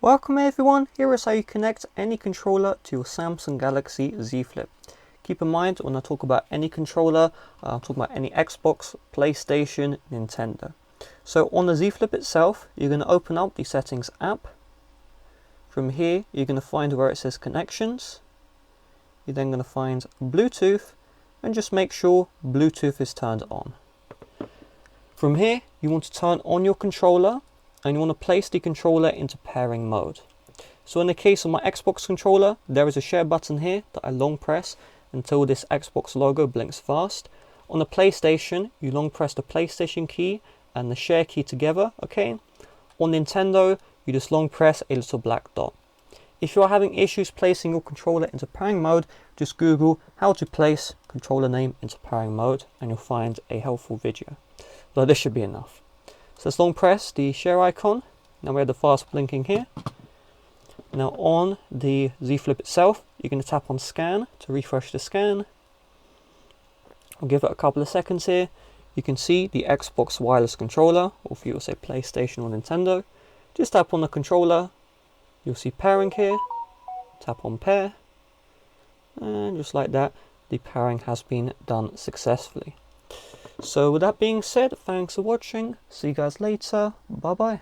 Welcome everyone, here is how you connect any controller to your Samsung Galaxy Z Flip. Keep in mind, when I talk about any controller, I'm talking about any Xbox, PlayStation, Nintendo. So on the Z Flip itself, you're going to open up the settings app. From here, you're going to find where it says connections. You're then going to find Bluetooth and just make sure Bluetooth is turned on. From here, you want to turn on your controller and you want to place the controller into pairing mode. So in the case of my Xbox controller, there is a share button here that I long press until this Xbox logo blinks fast. On the PlayStation, you long press the PlayStation key and the share key together, okay? On Nintendo, you just long press a little black dot. If you're having issues placing your controller into pairing mode, just Google how to place controller name into pairing mode and you'll find a helpful video. So this should be enough. So let's long press the share icon. Now we have the fast blinking here. Now on the Z Flip itself, you're going to tap on scan to refresh the scan. I'll give it a couple of seconds here. You can see the Xbox wireless controller, or if you will say PlayStation or Nintendo. Just tap on the controller. You'll see pairing here. Tap on pair. And just like that, the pairing has been done successfully. So with that being said, thanks for watching. See you guys later. Bye bye.